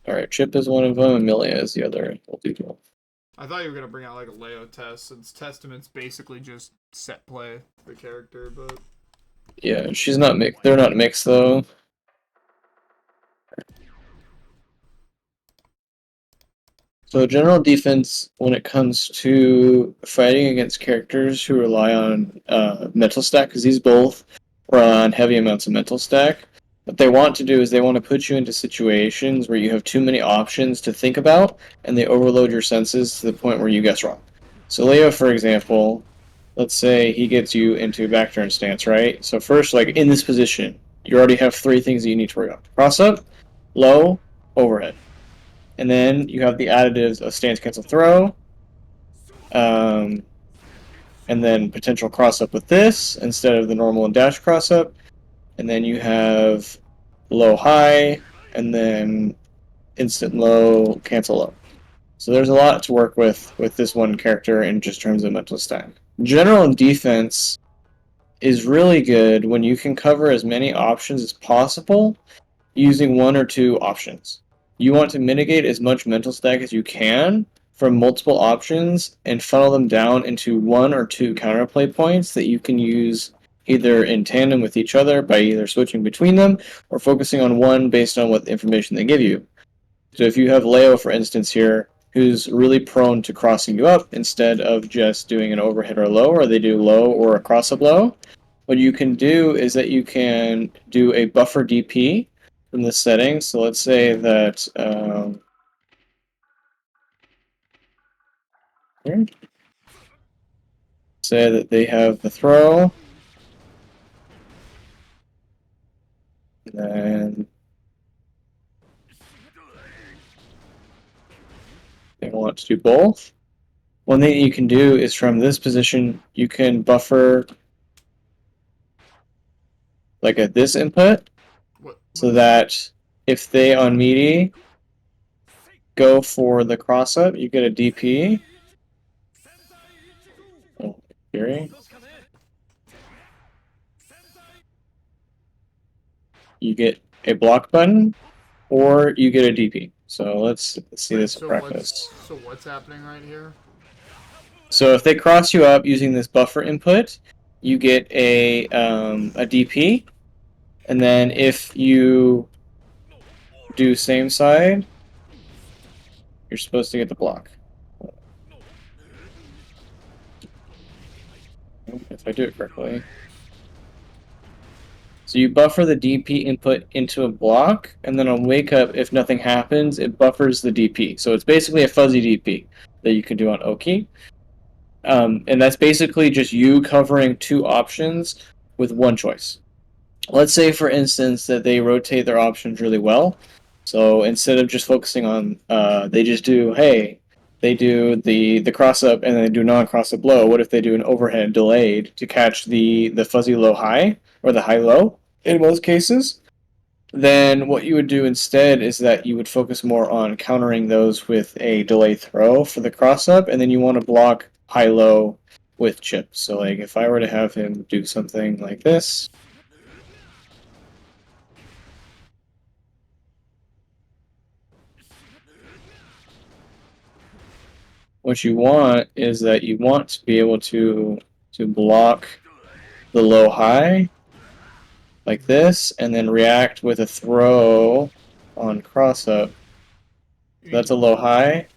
Alright, Chip is one of them, Amelia is the other. We'll do both. I thought you were gonna bring out like a Leo test, since Testament's basically just set play the character, but Yeah, she's not mixed. They're not mixed though. So general defense, when it comes to fighting against characters who rely on mental stack, because these both rely on heavy amounts of mental stack, what they want to do is they want to put you into situations where you have too many options to think about, and they overload your senses to the point where you guess wrong. So Leo, for example, let's say he gets you into a back turn stance, right? So first, like in this position, you already have three things that you need to worry about. Cross up, low, overhead. And then you have the additives of stance cancel throw, and then potential cross up with this instead of the normal and dash cross up. And then you have low high, and then instant low, cancel low. So there's a lot to work with this one character in just terms of mental stack. General and defense is really good when you can cover as many options as possible using one or two options. You want to mitigate as much mental stack as you can from multiple options and funnel them down into one or two counterplay points that you can use either in tandem with each other by either switching between them or focusing on one based on what information they give you. So if you have Leo, for instance, here, who's really prone to crossing you up instead of just doing an overhead or low, or they do low or a cross-up low, what you can do is that you can do a buffer DP from this setting. So let's say that say that they have the throw, and then they want to do both. One thing you can do is from this position, you can buffer like at this input, so that if they on meaty go for the cross up, you get a DP. Oh, Fury. You get a block button, or you get a DP. So let's see this in practice. So what's happening right here? So if they cross you up using this buffer input, you get a DP, and then if you do same side, you're supposed to get the block. If I do it correctly. So you buffer the DP input into a block, and then on wake up, if nothing happens, it buffers the DP. So it's basically a fuzzy DP that you can do on Oki. And that's basically just you covering two options with one choice. Let's say, for instance, that they rotate their options really well. So instead of just focusing on, they just do, hey, they do the cross up and then they do non-cross up low. What if they do an overhead delayed to catch the fuzzy low high or the high low in most cases? Then what you would do instead is that you would focus more on countering those with a delay throw for the cross up, and then you want to block high low with chip. So like if I were to have him do something like this, what you want is that you want to be able to block the low high like this, and then react with a throw on cross up. That's a low high,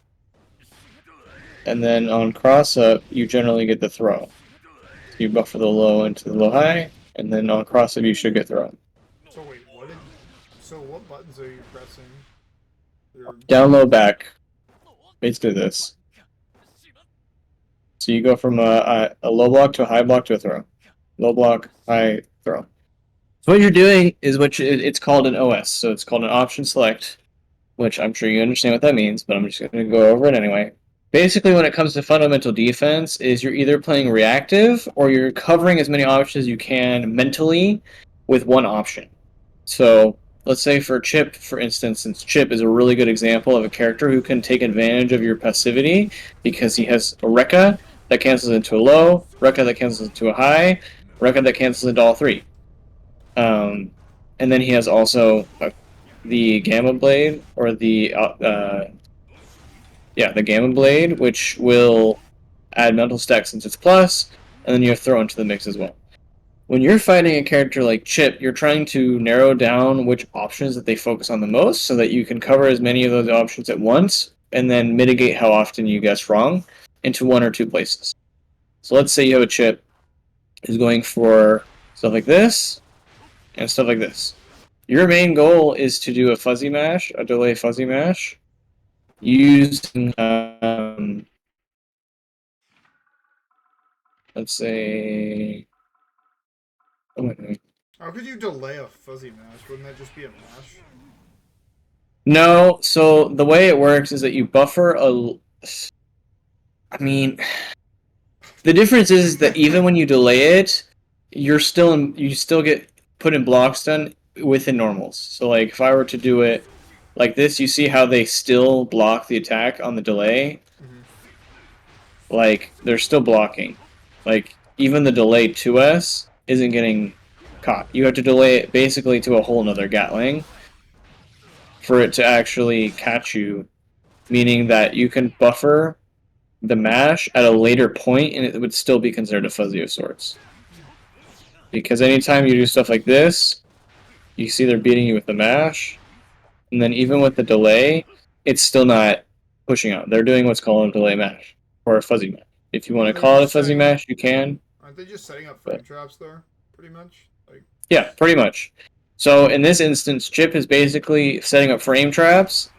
and then on cross up you generally get the throw. So you buffer the low into the low high, and then on cross up you should get thrown. So wait, so what buttons are you pressing? Down, low, back. Basically this. So you go from a low block to a high block to a throw. Low block, high, throw. So what you're doing is it's called an OS. So it's called an option select, which I'm sure you understand what that means, but I'm just going to go over it anyway. Basically, when it comes to fundamental defense, is you're either playing reactive or you're covering as many options as you can mentally with one option. So let's say for Chip, for instance, since Chip is a really good example of a character who can take advantage of your passivity because he has a Rekka that cancels into a low, Rekka that cancels into a high, Rekka that cancels into all three. And then he has also the Gamma Blade, or the Gamma Blade, which will add mental stack since it's plus, and then you have throw into the mix as well. When you're fighting a character like Chip, you're trying to narrow down which options that they focus on the most so that you can cover as many of those options at once and then mitigate how often you guess wrong into one or two places. So let's say you have a Chip who's going for stuff like this and stuff like this. Your main goal is to do a fuzzy mash, a delay fuzzy mash, using, let's say, oh my God. How could you delay a fuzzy mash? Wouldn't that just be a mash? No, so the way it works is that you buffer I mean, the difference is that even when you delay it, you still get put in block stun within normals. So like if I were to do it like this, you see how they still block the attack on the delay? Mm-hmm. Like they're still blocking. Like even the delay 2S isn't getting caught. You have to delay it basically to a whole nother Gatling for it to actually catch you, meaning that you can buffer the mash at a later point and it would still be considered a fuzzy of sorts. Because anytime you do stuff like this, you see they're beating you with the mash, and then even with the delay, it's still not pushing out. They're doing what's called a delay mash, or a fuzzy mash. If you want to Aren't they call it a just fuzzy setting up? mash, you can. Aren't they just setting up frame But traps there? Pretty much. Like. yeah, pretty much. So in this instance, Chip is basically setting up frame traps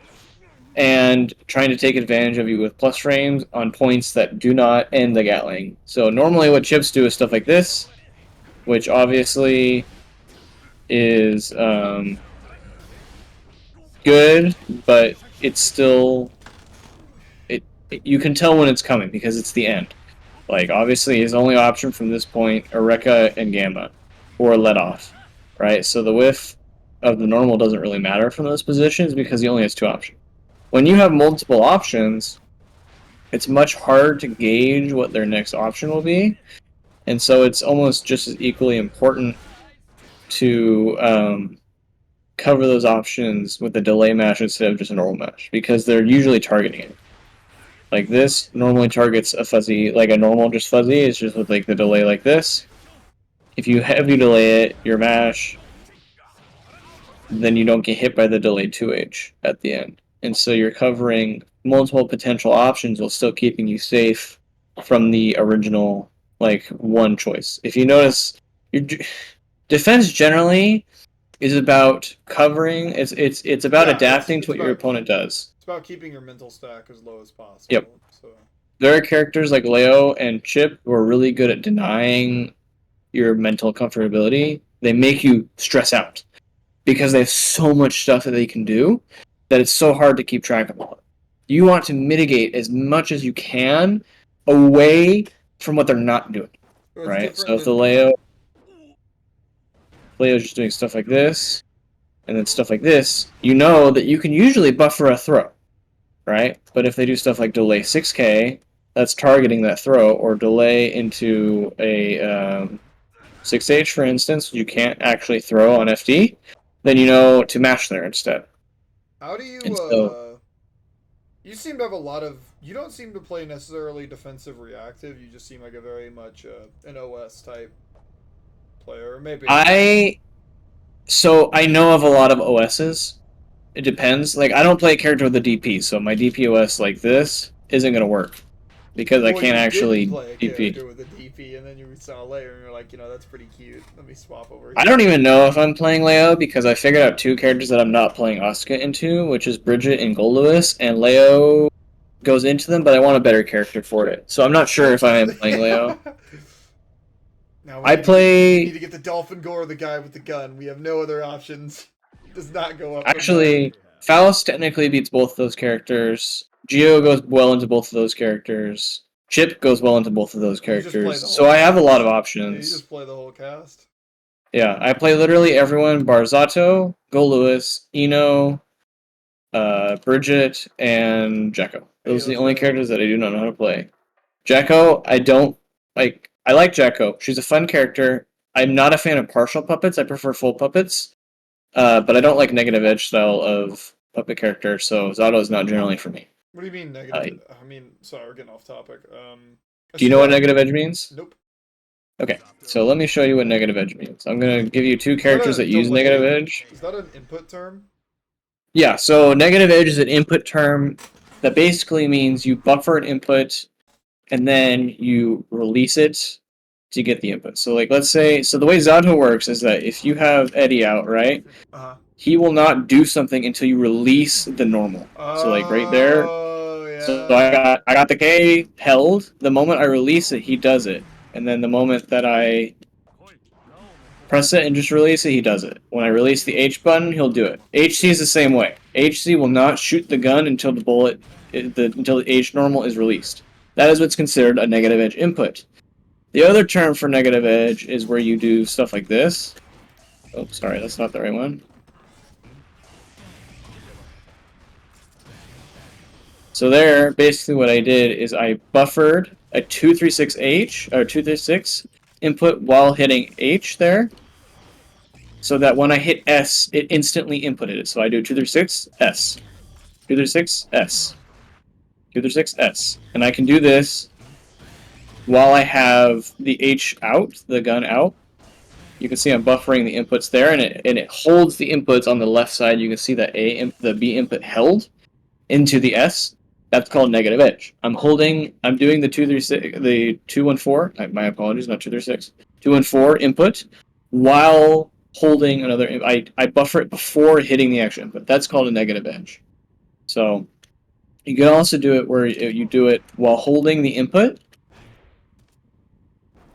and trying to take advantage of you with plus frames on points that do not end the Gatling. So normally what Chips do is stuff like this, which obviously is good, but it's still you can tell when it's coming because it's the end. Like obviously his only option from this point are Rekka and Gamma, or let off, right? So the whiff of the normal doesn't really matter from those positions because he only has two options. When you have multiple options, it's much harder to gauge what their next option will be, and so it's almost just as equally important to cover those options with a delay match instead of just a normal match, because they're usually targeting it. Like this normally targets a fuzzy, like a normal just fuzzy, it's just with like the delay like this. If you heavy delay it, your mash, then you don't get hit by the delay 2H at the end. And so you're covering multiple potential options while still keeping you safe from the original, like, one choice. If you notice, your defense generally is about covering, it's about Yeah, adapting to it's what your about opponent does. it's about keeping your mental stack as low as Yep. possible. So. There are characters like Leo and Chip who are really good at denying your mental comfortability. They make you stress out because they have so much stuff that they can do that it's so hard to keep track of all. You want to mitigate as much as you can away from what they're not doing, It's right? So different if the than. Leo's just doing stuff like this, and then stuff like this, you know that you can usually buffer a throw, right? But if they do stuff like delay 6K, that's targeting that throw, or delay into a 6H, for instance, you can't actually throw on FD, then you know to mash there instead. How do you And so You seem to have a lot of. You don't seem to play necessarily defensive reactive. You just seem like a very much an OS type player. Or maybe I'm wrong. I know of a lot of OSs. It depends. Like I don't play a character with a DP, so my DPOS like this isn't gonna work because I Well, can't you did actually play a DP. character with a DP, and then you saw a layer, and you're like, that's pretty cute. Let me swap over I here. don't even know if I'm playing Leo because I figured out two characters that I'm not playing Asuka into, which is Bridget and Goldlewis, and Leo goes into them, but I want a better character for it. So I'm not sure if I am playing Leo. Now I we need play to get the dolphin gore, the guy with the gun. We have no other options. It does not go up from there. actually Faust technically beats both those characters. Geo goes well into both of those characters. Chip goes well into both of those You just play characters. the So whole I have a lot of cast. Yeah, you options. just play the whole cast. Yeah, I play literally everyone: Barzato, Go Lewis, Eno, Bridget, and Jekko. Hey, Those are the let's only go. characters that I do not know how to play. Jekko, I don't like. I like Jekko. She's a fun character. I'm not a fan of partial puppets. I prefer full puppets. but I don't like negative edge style of puppet character, so Zato is not generally for me. What do you mean Uh, negative? I mean, sorry, we're getting off topic. do you know what negative edge means? Nope. Okay, so let me show you what negative edge means. I'm gonna give you two Is that characters a that use negative delay? edge. Is that an input term? Yeah, so negative edge is an input term that basically means you buffer an input and then you release it to get the input. So like let's say so the way Zato works is that if you have Eddie out, right? Uh-huh. He will not do something until you release the normal. So like right there. Oh, So yeah. I got the K held. The moment I release it, he does it. And then the moment that I press it and just release it, he does it. When I release the H button, he'll do it. HC is the same way. HC will not shoot the gun until until the H normal is released. That is what's considered a negative edge input. The other term for negative edge is where you do stuff like this. Oh, sorry, that's not the right one. So there, basically what I did is I buffered a 236H, or 236 input while hitting H there, so that when I hit S, it instantly inputted it. So I do 236, S, 236, S, 236, S. And I can do this while I have the H out, the gun out. You can see I'm buffering the inputs there, and it holds the inputs on the left side. You can see that the B input held into the S. That's called negative edge. I'm doing the 236, the 214. My apologies, not 236. 214 input while holding another. I buffer it before hitting the actual input. That's called a negative edge. So you can also do it where you do it while holding the input.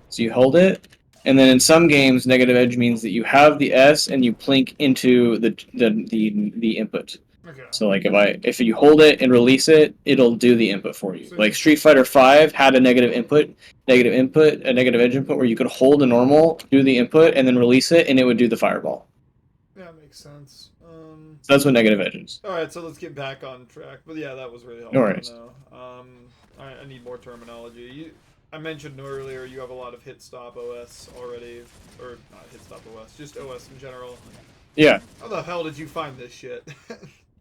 So you hold it, and then in some games, negative edge means that you have the S and you plink into the input. Okay. So like if you hold it and release it, it'll do the input for you. Like Street Fighter V had a negative edge input where you could hold a normal, do the input, and then release it, and it would do the fireball. Yeah, makes sense. So that's what negative edge is. All right, so let's get back on track. But yeah, that was really No helpful worries. to know. I need more terminology. I mentioned earlier you have a lot of hit stop OS already, or not hit stop OS, just OS in general. Yeah. How the hell did you find this shit?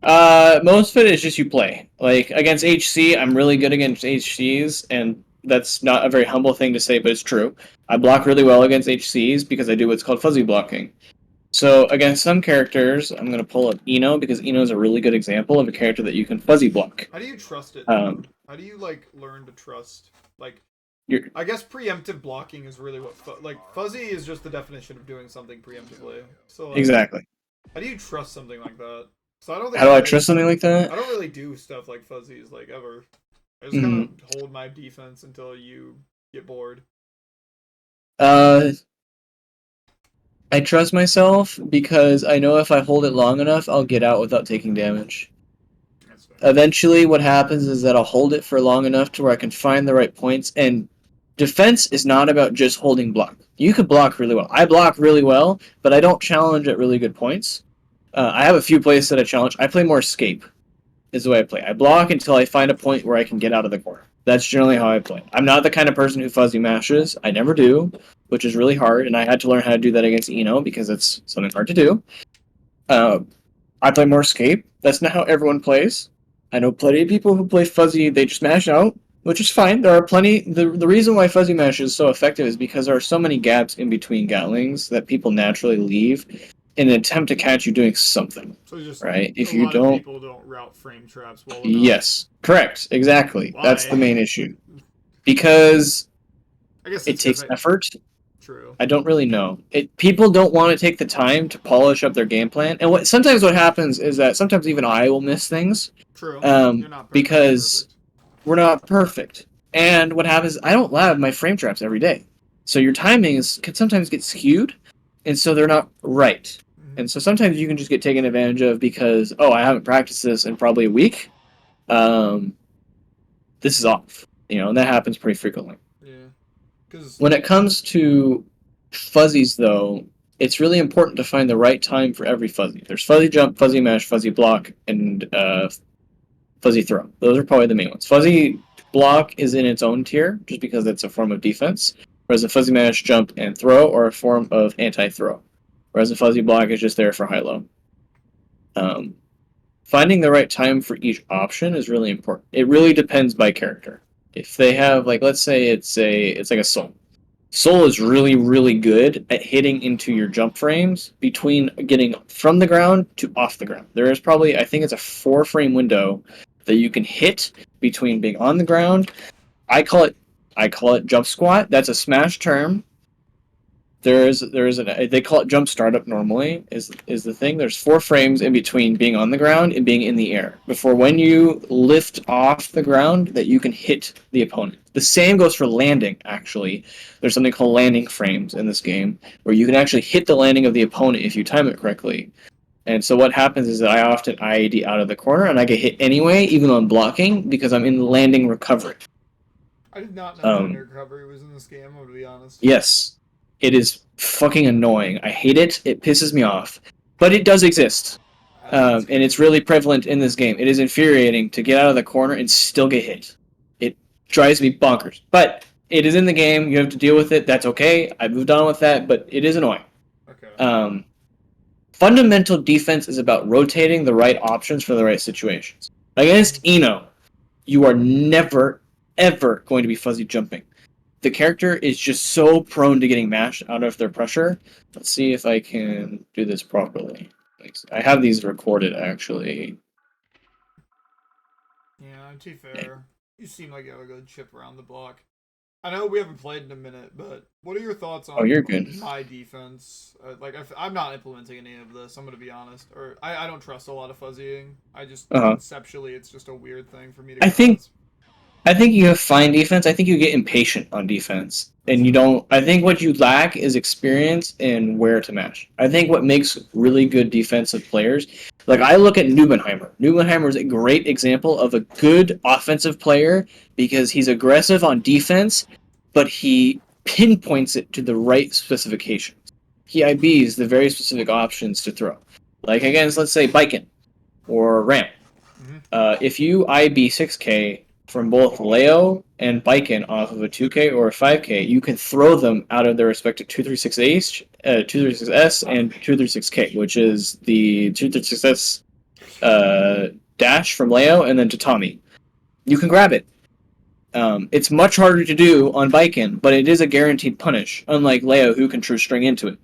Most of it is just you play. Like against HC, I'm really good against HCs, and that's not a very humble thing to say, but it's true. I block really well against HCs because I do what's called fuzzy blocking. So against some characters, I'm going to pull up Eno because Eno is a really good example of a character that you can fuzzy block. How do you trust it? How do you like learn to trust? Like, I guess preemptive blocking is really what fuzzy is just the definition of doing something preemptively. So like, exactly. How do you trust something like that? So I don't think How do I trust something like that? I don't really do stuff like fuzzies like ever. I just kind of hold my defense until you get bored. I trust myself because I know if I hold it long enough, I'll get out without taking damage. Eventually, what happens is that I'll hold it for long enough to where I can find the right points. And defense is not about just holding block. You could block really well. I block really well, but I don't challenge at really good points. I have a few plays that I challenge. I play more escape, is the way I play. I block until I find a point where I can get out of the corner. That's generally how I play. I'm not the kind of person who fuzzy mashes. I never do, which is really hard, and I had to learn how to do that against Eno because it's something hard to do. I play more escape. That's not how everyone plays. I know plenty of people who play fuzzy, they just mash out, which is fine. There are plenty. The reason why fuzzy mash is so effective is because there are so many gaps in between Gatlings that people naturally leave in an attempt to catch you doing something. So just right? If a you lot don't, of people don't route frame traps well enough. Yes, correct, exactly. Why? That's the main issue. Because I guess it takes effort. True. I don't really know. People don't want to take the time to polish up their game plan, and sometimes what happens is that sometimes even I will miss things. True. You're not because we're not perfect. And what happens? I don't lab my frame traps every day, so your timings can sometimes get skewed, and so they're not right. Mm-hmm. And so sometimes you can just get taken advantage of because I haven't practiced this in probably a week. This is off, and that happens pretty frequently. Yeah. When it comes to fuzzies, though, it's really important to find the right time for every fuzzy. There's fuzzy jump, fuzzy mash, fuzzy block, and fuzzy throw. Those are probably the main ones. Fuzzy block is in its own tier, just because it's a form of defense, whereas a fuzzy mash, jump, and throw are a form of anti-throw. whereas a fuzzy block is just there for high-low. Finding the right time for each option is really important. It really depends by character. If they have, like, let's say it's like a soul. Soul is really, really good at hitting into your jump frames between getting from the ground to off the ground. There is probably, I think it's a 4-frame window that you can hit between being on the ground. I call it jump squat. That's a Smash term. They call it jump startup normally is the thing. There's 4 frames in between being on the ground and being in the air before when you lift off the ground that you can hit the opponent. The same goes for landing, actually. There's something called landing frames in this game where you can actually hit the landing of the opponent if you time it correctly. And so what happens is that I often IAD out of the corner and I get hit anyway, even though I'm blocking, because I'm in landing recovery. I did not know landing recovery was in this game, I'm gonna be honest. Yes. It is fucking annoying. I hate it. It pisses me off. But it does exist. And it's really prevalent in this game. It is infuriating to get out of the corner and still get hit. It drives me bonkers. But it is in the game. You have to deal with it. That's okay. I moved on with that, but it is annoying. Okay. Fundamental defense is about rotating the right options for the right situations. Against Eno, you are never, ever going to be fuzzy jumping. The character is just so prone to getting mashed out of their pressure. Let's see if I can do this properly. I have these recorded, actually. Yeah, to be fair, you seem like you have a good chip around the block. I know we haven't played in a minute, but what are your thoughts on you're good. my defense? I'm not implementing any of this, I'm going to be honest. Or I don't trust a lot of fuzzying. I just, conceptually, it's just a weird thing for me to grasp. I think you have fine defense. I think you get impatient on defense. And you don't... I think what you lack is experience in where to match. I think what makes really good defensive players... Like, I look at Nubenheimer. Nubenheimer is a great example of a good offensive player because he's aggressive on defense, but he pinpoints it to the right specifications. He IBs the very specific options to throw. Like, against, let's say, Biken or Ramp. If you IB 6K from both Leo and Biken off of a 2K or a 5K, you can throw them out of their respective 236S, 236S, and 236K, which is the 236S dash from Leo and then to Tommy. You can grab it. It's much harder to do on Biken, but it is a guaranteed punish, unlike Leo, who can true string into it.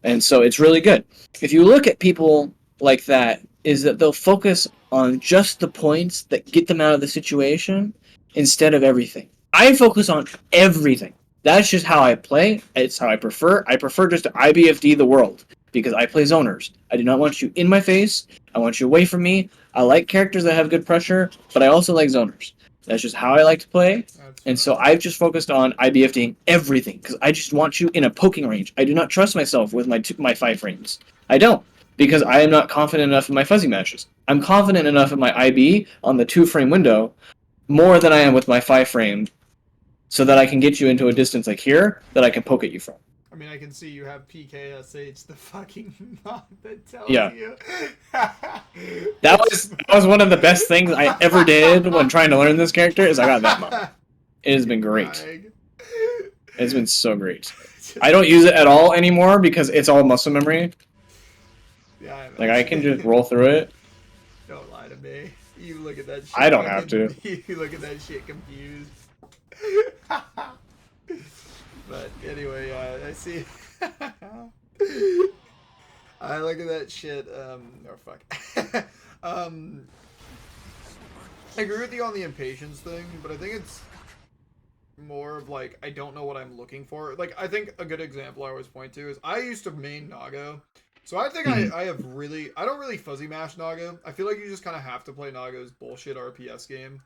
And so it's really good. If you look at people like that, is that they'll focus on just the points that get them out of the situation instead of everything. I focus on everything. That's just how I play. It's how I prefer. I prefer just to IBFD the world because I play zoners. I do not want you in my face. I want you away from me. I like characters that have good pressure, but I also like zoners. That's just how I like to play. And so I've just focused on IBFDing everything because I just want you in a poking range. I do not trust myself with my 5 frames. I don't. Because I am not confident enough in my fuzzy matches. I'm confident enough in my IB on the 2-frame window more than I am with my 5-frame so that I can get you into a distance like here that I can poke at you from. I mean, I can see you have PKSH, the fucking mod that tells you. That was one of the best things I ever did when trying to learn this character is I got that mod. It has been great. It's been so great. I don't use it at all anymore because it's all muscle memory. Yeah, like, I can just roll through it. Don't lie to me. You look at that shit. I don't have to. You look at that shit confused. But anyway, I see. I look at that shit. Fuck. I agree with you on the impatience thing, but I think it's more of like, I don't know what I'm looking for. Like, I think a good example I always point to is I used to main Nago. So I think I don't really fuzzy mash Nago. I feel like you just kind of have to play Nago's bullshit RPS game.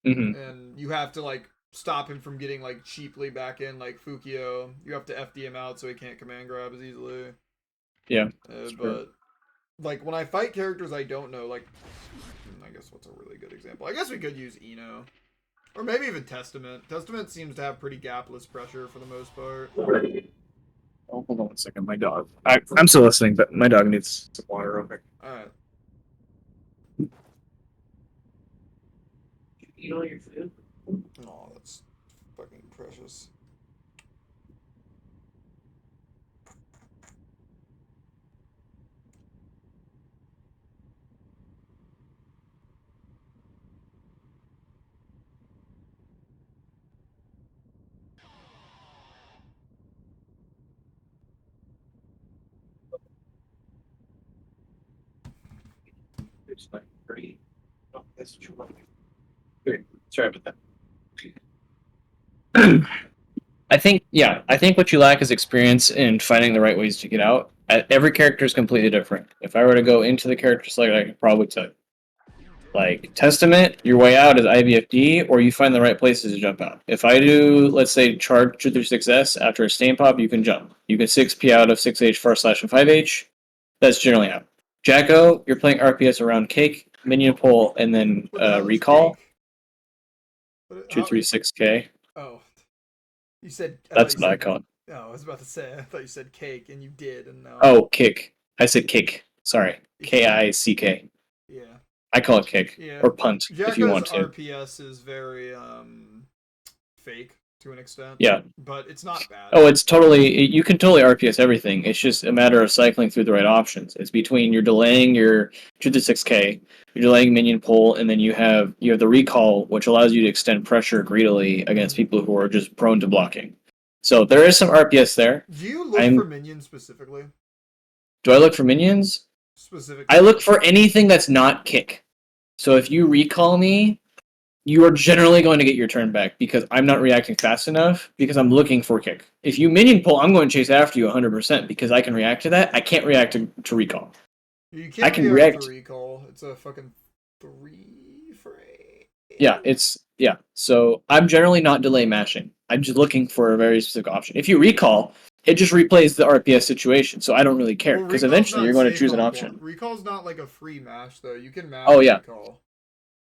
And you have to, like, stop him from getting, like, cheaply back in, like Fukio. You have to FD him out so he can't command grab as easily. Yeah. But, like, when I fight characters I don't know, like, I guess what's a really good example? I guess we could use Eno. Or maybe even Testament. Testament seems to have pretty gapless pressure for the most part. Oh, hold on 1 second. My dog. I'm still listening, but my dog needs some water real quick. Alright. You eat all your food? Oh, that's fucking precious. It's like pretty. Oh, that's too long. Okay, sorry about that. I think what you lack is experience in finding the right ways to get out. Every character is completely different. If I were to go into the character select, I could probably tell you. Like Testament, your way out is IBFD, or you find the right places to jump out. If I do, let's say, charge 236S after a stain pop, you can jump. You can 6P out of 6H, 4// and 5H. That's generally out. Jacko, you're playing RPS around Cake, Minion Pull, and then What the hell is Recall, cake? 236K. Oh, you said. I thought That's you an said. icon. No, I was about to say. I thought you said cake, and you did, and no. Oh, Kick. I said Kick. Sorry. Kick. Yeah. I call it Kick. Yeah. Or Punt, if you Jacko's want to. RPS is very fake to an extent. Yeah. But it's not bad. Oh, it's totally. You can totally RPS everything. It's just a matter of cycling through the right options. It's between you're delaying your 2 to 6K, you're delaying minion pull, and then you have the recall, which allows you to extend pressure greedily against people who are just prone to blocking. So there is some RPS there. Do you look for minions specifically? Do I look for minions? Specifically. I look for anything that's not kick. So if you recall me, you are generally going to get your turn back because I'm not reacting fast enough because I'm looking for kick. If you minion pull, I'm going to chase after you 100% because I can react to that. I can't react to recall. You can't I can react to recall. It's a fucking 3 frame. Yeah. So I'm generally not delay mashing. I'm just looking for a very specific option. If you recall, it just replays the RPS situation, so I don't really care because eventually you're going to choose an option. Recall's not like a free mash though. You can mash recall.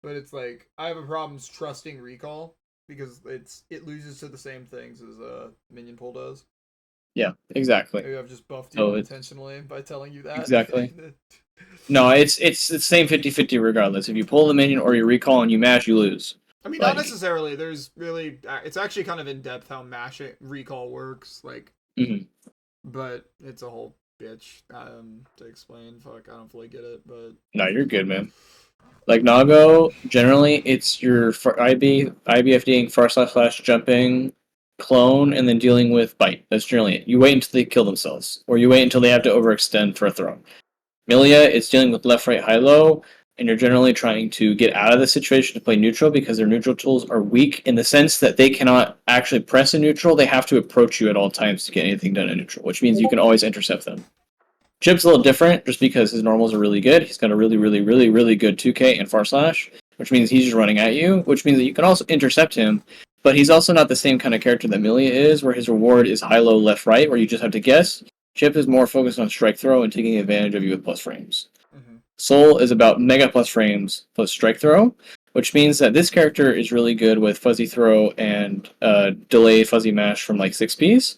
But it's like I have a problem trusting recall because it loses to the same things as minion pull does. Yeah, exactly. Maybe I've just buffed you intentionally by telling you that. Exactly. No, it's the same 50-50 regardless. If you pull the minion or you recall and you mash, you lose. I mean, not necessarily. There's really it's actually kind of in depth how recall works. Like, but it's a whole bitch to explain. Fuck, I don't fully get it, but no, you're good, man. Like Nago, generally it's your IBFDing / jumping, clone, and then dealing with bite. That's generally it. You wait until they kill themselves, or you wait until they have to overextend for a throw. Milia, it's dealing with left, right, high, low, and you're generally trying to get out of the situation to play neutral because their neutral tools are weak in the sense that they cannot actually press a neutral. They have to approach you at all times to get anything done in neutral, which means you can always intercept them. Chip's a little different just because his normals are really good. He's got a really, really, really, really good 2K and /, which means he's just running at you, which means that you can also intercept him, but he's also not the same kind of character that Milia is, where his reward is high, low, left, right, where you just have to guess. Chip is more focused on strike throw and taking advantage of you with plus frames. Soul is about mega plus frames plus strike throw, which means that this character is really good with fuzzy throw and delay fuzzy mash from like 6Ps,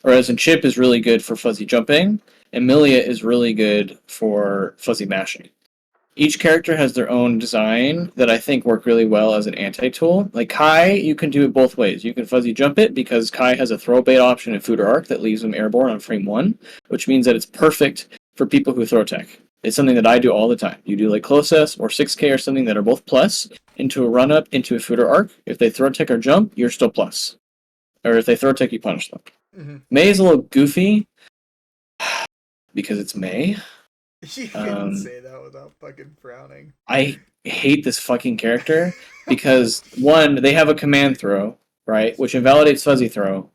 whereas Chip is really good for fuzzy jumping, and Milia is really good for fuzzy mashing. Each character has their own design that I think work really well as an anti-tool. Like Kai, you can do it both ways. You can fuzzy jump it because Kai has a throw bait option in Food or Arc that leaves him airborne on frame 1, which means that it's perfect for people who throw tech. It's something that I do all the time. You do like Close S or 6K or something that are both plus into a run-up into a Food or Arc. If they throw tech or jump, you're still plus. Or if they throw tech, you punish them. May is a little goofy because it's May. You couldn't say that without fucking frowning. I hate this fucking character because, one, they have a command throw, right, which invalidates fuzzy throw.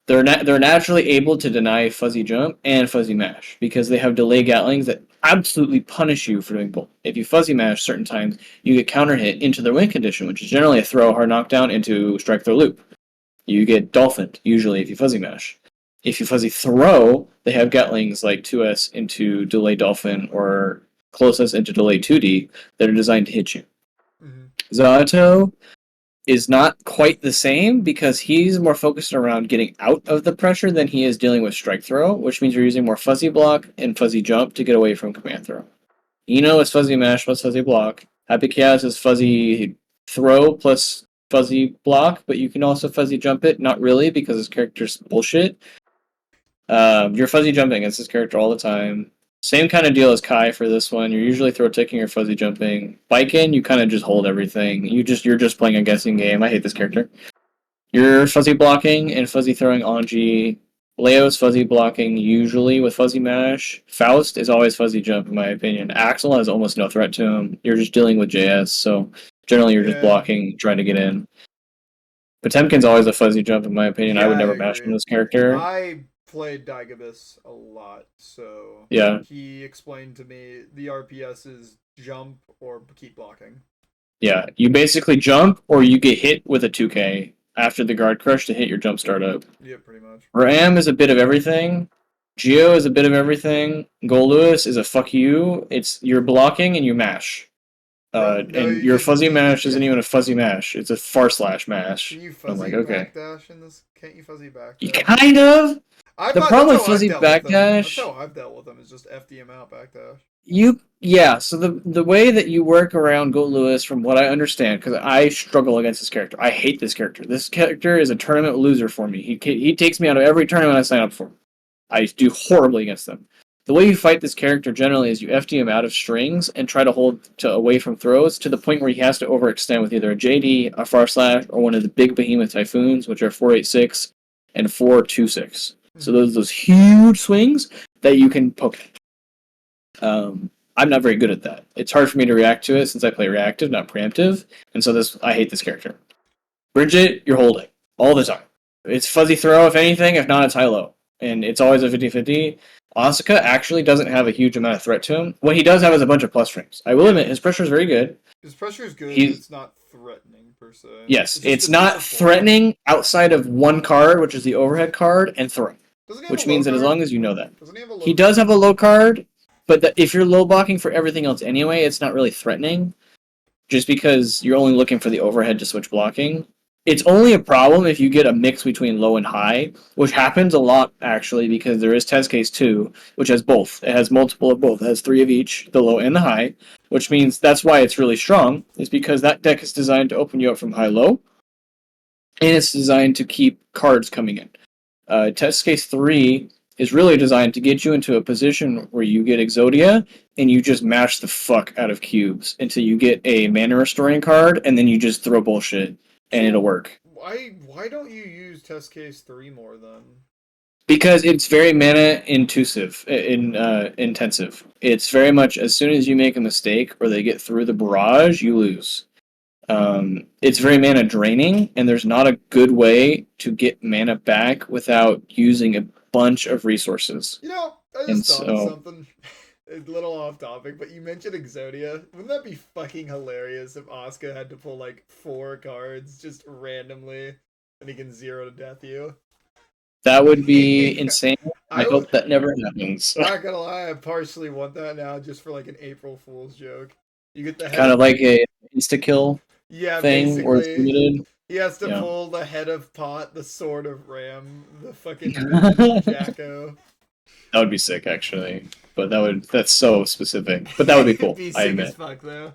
They're naturally able to deny fuzzy jump and fuzzy mash because they have delay gatlings that absolutely punish you for doing both. If you fuzzy mash certain times, you get counter hit into their win condition, which is generally a throw, hard knockdown into strike throw loop. You get dolphined, usually, if you fuzzy mash. If you fuzzy throw, they have gatlings like 2S into delay dolphin or Close S into delay 2D that are designed to hit you. Zato is not quite the same because he's more focused around getting out of the pressure than he is dealing with strike throw, which means you're using more fuzzy block and fuzzy jump to get away from command throw. Eno is fuzzy mash plus fuzzy block. Happy Chaos is fuzzy throw plus fuzzy block, but you can also fuzzy jump it. Not really, because his character's bullshit. You're fuzzy jumping against this character all the time. Same kind of deal as Kai for this one. You're usually throw ticking or fuzzy jumping. Biken, you kind of just hold everything. You're just playing a guessing game. I hate this character. You're fuzzy blocking and fuzzy throwing Anji Leo's fuzzy blocking usually with fuzzy mash. Faust is always fuzzy jump in my opinion. Axel has almost no threat to him. You're just dealing with JS, so generally you're just Yeah, blocking, trying to get in. Potemkin's always a fuzzy jump in my opinion. I yeah, would I never mash agree. from this character. I played Dagobus a lot, so Yeah, he explained to me the RPS is jump or keep blocking. yeah. You basically jump or you get hit with a 2K after the guard crush to hit your jump startup. Yeah, pretty much. Ram is a bit of everything. Geo is a bit of everything. Gold Lewis is a fuck you. It's you're blocking and you mash. No, And you your just fuzzy mash isn't even a fuzzy mash. It's a far slash can mash. you I'm like, fuzzy okay. backdash in this? Can't you fuzzy You backdash? kind of. I The thought that's problem with how I've fuzzy dealt with them. That's backdash, how I've dealt with them. Is just FDM out backdash. yeah. So the way that you work around Gold Lewis, from what I understand, because I struggle against this character. I hate this character. This character is a tournament loser for me. He takes me out of every tournament I sign up for. I do horribly against them. The way you fight this character generally is you FD him out of strings and try to hold to away from throws to the point where he has to overextend with either a JD, a Far Slash, or one of the big behemoth typhoons, which are 486 and 426. So Mm-hmm. those huge swings that you can poke. I'm not very good at that. It's hard for me to react to it since I play reactive, not preemptive, and so this I hate this character. Bridget, you're holding all the time. It's fuzzy throw, if anything. If not, it's high low. And it's always a 50-50. Asuka actually doesn't have a huge amount of threat to him. What he does have is a bunch of plus frames. I will admit, his pressure is very good. His pressure is good, but He's it's not threatening per se. Yes, It's it's just not disappointing. threatening outside of one card, which is the overhead card, and throw. Doesn't he have a Which low means that as card? long as you know that. Doesn't he have a He low does card? have a low card, but if you're low blocking for everything else anyway, it's not really threatening. Just because you're only looking for the overhead to switch blocking. It's only a problem if you get a mix between low and high, which happens a lot actually because there is test case 2, which has both. It has multiple of both. It has 3 of each, the low and the high, which means that's why it's really strong, is because that deck is designed to open you up from high-low, and it's designed to keep cards coming in. Test case 3 is really designed to get you into a position where you get Exodia and you just mash the fuck out of cubes until you get a mana restoring card, and then you just throw bullshit and it'll So work. why don't you use test case 3 more then? Because it's very mana intensive. It's very much as soon as you make a mistake or they get through the barrage, you lose. It's very mana draining, and there's not a good way to get mana back without using a bunch of resources. You know, I And just thought of so something. It's a little off topic, but you mentioned Exodia. Wouldn't that be fucking hilarious if Asuka had to pull like 4 cards just randomly and he can 0 to death you? that would be insane. I I would. hope that never happens. Not gonna lie, I partially want that now just for like an April Fool's joke. You get the head Kind of of. like a insta kill Yeah, thing where it's basically. limited. He has to Yeah. pull the head of Pot, the sword of Ram, the fucking vision of Jacko. That would be sick, actually. But that's so specific. But that would be It'd cool, be I sick as admit. fuck though.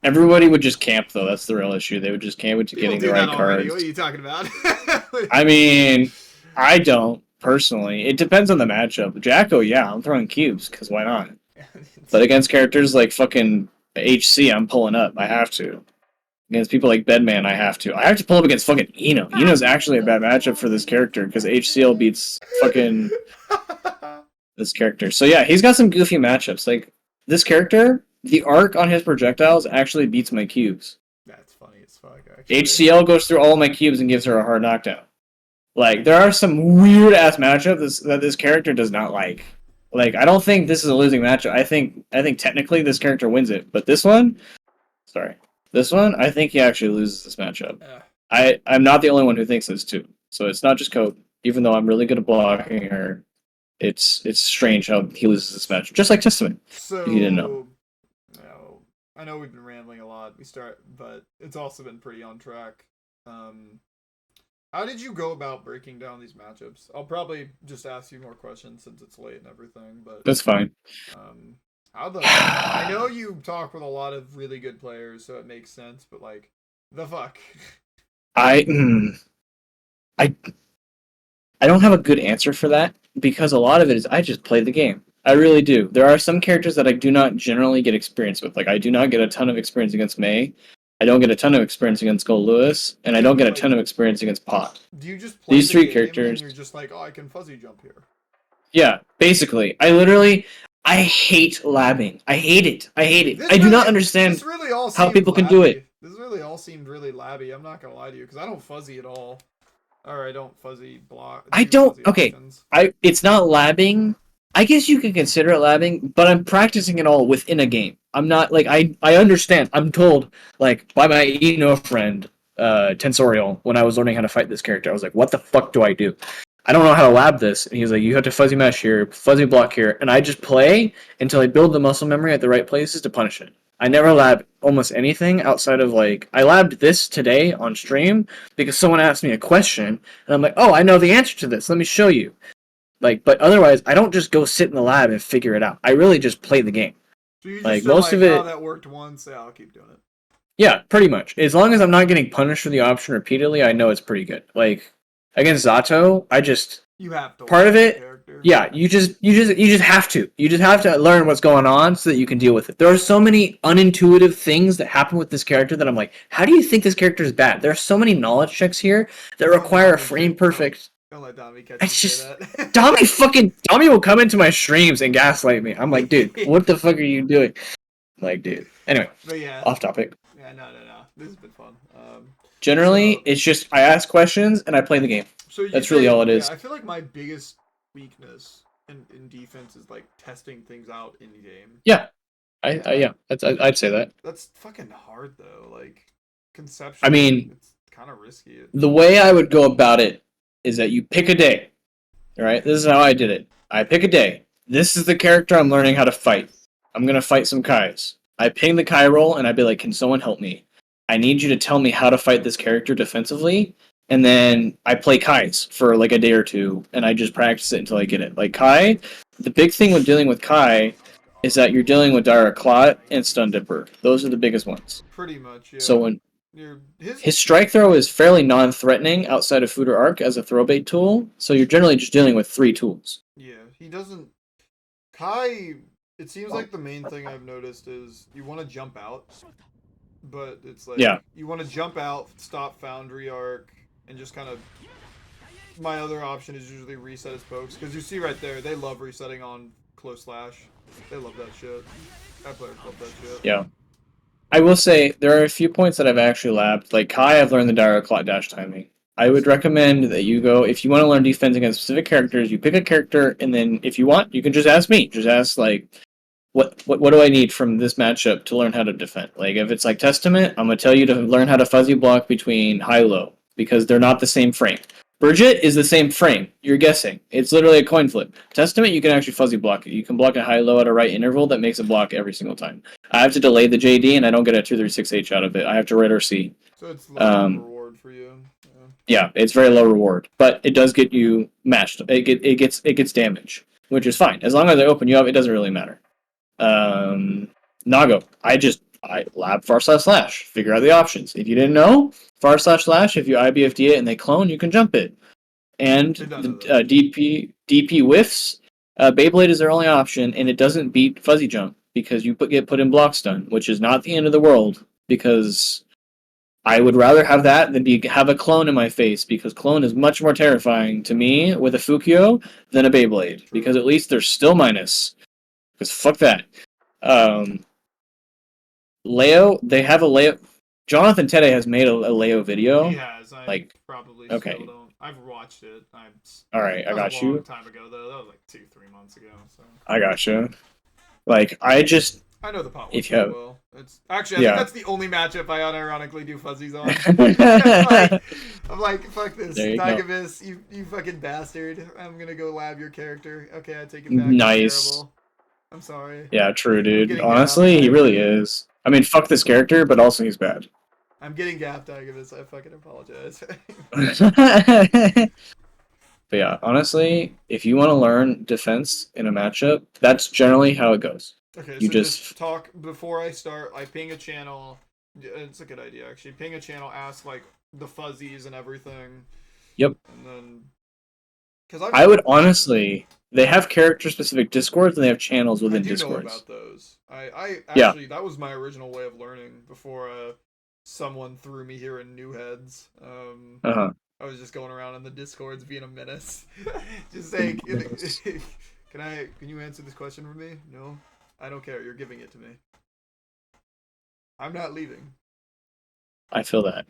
Everybody would just camp, though. That's the real issue. They would just camp into People getting the do that right already. What are cards. you talking about? I mean, I don't, personally. It depends on the matchup. Jacko, yeah, I'm throwing cubes, because why not? But against characters like fucking HC, I'm pulling up. I have to. Against people like Bedman, I have to. I have to pull up against fucking Eno. Eno's actually a bad matchup for this character, because HCL beats fucking this character. So yeah, he's got some goofy matchups. Like this character, the arc on his projectiles actually beats my cubes. That's funny as fuck, actually. HCL goes through all my cubes and gives her a hard knockdown. Like there are some weird ass matchups that this character does not like. Like I don't think this is a losing matchup. I think technically this character wins it, but sorry, this one I think he actually loses this matchup. Yeah. I'm not the only one who thinks this too. So it's not just Cope. Even though I'm really good at blocking her, it's strange how he loses this match. Just like Testament. So, He didn't know. I know we've been rambling a lot. But it's also been pretty on track. How did you go about breaking down these matchups? I'll probably just ask you more questions since it's late and everything. But That's fine. I know you talk with a lot of really good players, so it makes sense. But like, the fuck. I I I don't have a good answer for that because a lot of it is I just play the game. I really do. There are some characters that I do not generally get experience with. Like I do not get a ton of experience against Mei. I don't get a ton of experience against Gold Lewis, and I don't get a ton of experience against Pot. Do you just play These the three game characters. and you're just like, oh, I can fuzzy jump here? Yeah, basically. I hate labbing. I hate it. I hate it. I do not understand This really all how seemed people can do it. This really all seemed really labby. I'm not gonna lie to you, because I don't fuzzy at all. Or I don't fuzzy block. I don't. Okay, it's not labbing. I guess you could consider it labbing, but I'm practicing it all within a game. I'm not like I understand. I'm told like by my Eno friend, Tensorial, when I was learning how to fight this character. I was like, what the fuck do I do? I don't know how to lab this. And he's like, you have to fuzzy mesh here, fuzzy block here, and I just play until I build the muscle memory at the right places to punish it. I never lab almost anything outside of like I labbed this today on stream because someone asked me a question and I'm like, oh, I know the answer to this. Let me show you. Like, but otherwise, I don't just go sit in the lab and figure it out. I really just play the game. So you just like most of it, oh, that worked once. Yeah, I'll keep doing it. Yeah, pretty much. As long as I'm not getting punished for the option repeatedly, I know it's pretty good. Like against Zato, you have to part of it. Yeah, you just have to. You just have to learn what's going on so that you can deal with it. There are so many unintuitive things that happen with this character that I'm like, how do you think this character is bad? There are so many knowledge checks here that require a frame perfect. Don't let Dami catch you say that. Dami will come into my streams and gaslight me. I'm like, dude, what the fuck are you doing? I'm like, dude. Anyway, but yeah, off topic. Yeah, no. This has been fun. Generally, it's just I ask questions and I play the game. So that's really all it is. Yeah, I feel like my biggest weakness in defense is like testing things out in game. Yeah, I'd say that. That's fucking hard though. Like conceptually, I mean, it's kind of risky. The way I would go about it is that you pick a day. All right, this is how I did it. I pick a day. This is the character I'm learning how to fight. I'm gonna fight some Kais. I ping the Kai roll and I'd be like, can someone help me? I need you to tell me how to fight this character defensively. And then I play Kais for like a day or two, and I just practice it until I get it. Like Kai, the big thing with dealing with Kai is that you're dealing with Direct Clot and Stun Dipper. Those are the biggest ones. Pretty much, yeah. So when his strike throw is fairly non-threatening outside of Food or Arc as a throw bait tool, so you're generally just dealing with 3 tools. Yeah, he doesn't... Kai, it seems like the main thing I've noticed is you want to jump out, but it's like, you want to jump out, stop Foundry Arc, and just kind of... My other option is usually reset his pokes, because you see right there, they love resetting on close slash. They love that shit. That players love that shit. Yeah. I will say, there are a few points that I've actually labbed. Like Kai, I've learned the direct clock dash timing. I would recommend that you go, if you want to learn defense against specific characters, you pick a character, and then if you want, you can just ask me. Just ask, like, what do I need from this matchup to learn how to defend? Like, if it's like Testament, I'm going to tell you to learn how to fuzzy block between high-low, because they're not the same frame. Bridget is the same frame. You're guessing. It's literally a coin flip. Testament, you can actually fuzzy block it. You can block a high-low at a right interval that makes a block every single time. I have to delay the JD, and I don't get a 236H out of it. I have to write RC. So it's low reward for you. Yeah, it's very low reward, but it does get you matched. It gets damage, which is fine. As long as I open you up, it doesn't really matter. Nago, I lab //, figure out the options. If you didn't know, // if you IBFD it and they clone, you can jump it. And the DP whiffs, Beyblade is their only option, and it doesn't beat Fuzzy Jump because you get put in block stun, which is not the end of the world, because I would rather have that than have a clone in my face, because clone is much more terrifying to me with a Fukio than a Beyblade, because at least they're still minus. Because fuck that. Leo, they have a Leo. Jonathan Tede has made a Leo video. He has. I probably still don't. I've watched it. All right, I got you. A long time ago, though. That was like 2-3 months ago. So. I got you. Like, I know the pot works really well. It's actually, I think that's the only matchup I unironically do fuzzies on. I'm like, fuck this, Dagobus, you fucking bastard. I'm gonna go lab your character. Okay, I take it back. Nice. I'm sorry. Yeah, true, dude. Honestly, he really is. I mean, fuck this character, but also he's bad. I'm getting gapped, Dagobus. I fucking apologize. But yeah, honestly, if you want to learn defense in a matchup, that's generally how it goes. Okay, you so just talk before I start. I ping a channel. It's a good idea, actually. Ping a channel, ask like the fuzzies and everything. Yep. And then, because I would honestly, they have character-specific Discords and they have channels within Discords. I know about those. I actually that was my original way of learning before someone threw me here in New Heads. Uh-huh. I was just going around in the discords being a menace. Just saying, can you answer this question for me? No? I don't care, you're giving it to me. I'm not leaving. I feel that.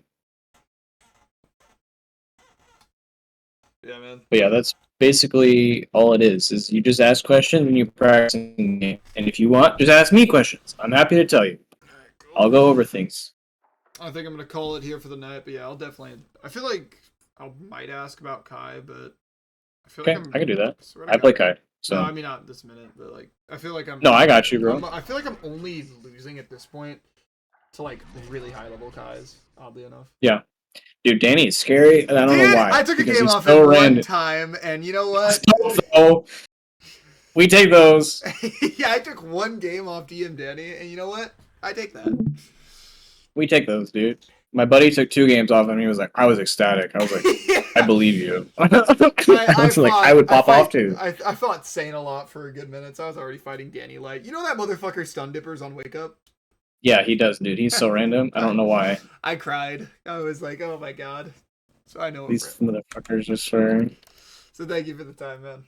Yeah, man. But yeah, that's basically all it is you just ask questions and you practice. And if you want, just ask me questions. I'm happy to tell you. Alright, cool. I'll go over things. I think I'm gonna call it here for the night, but yeah, I'll definitely. I feel like I might ask about Kai, but I feel Okay, like I'm. I can do that. Swear to I play God. Kai, No, so I mean not this minute, but like I feel like I'm. no, I got you, bro. I feel like I'm only losing at this point to like really high level Kais. Oddly enough. Yeah, dude, Danny is scary, and I don't know why. I took a Because game he's off so him one random. time, and you know what? So, we take those. Yeah, I took one game off DM Danny, and you know what? I take that. We take those, dude. My buddy took 2 games off, and he was like, I was ecstatic. I was like, Yeah. I believe you. I was like, I would pop off too. I fought Sane a lot for a good minute, so I was already fighting Danny Light. You know that motherfucker stun dippers on Wake Up? Yeah, he does, dude. He's so random. I don't know why. I cried. I was like, oh my god. So I know These motherfuckers just for. So thank you for the time, man.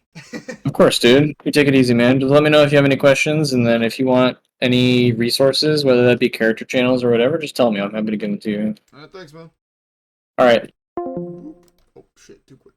Of course, dude. You take it easy, man. Just let me know if you have any questions, and then if you want any resources, whether that be character channels or whatever, just tell me. I'm happy to give them to you. Alright, thanks, man. All right. Oh shit, too quick.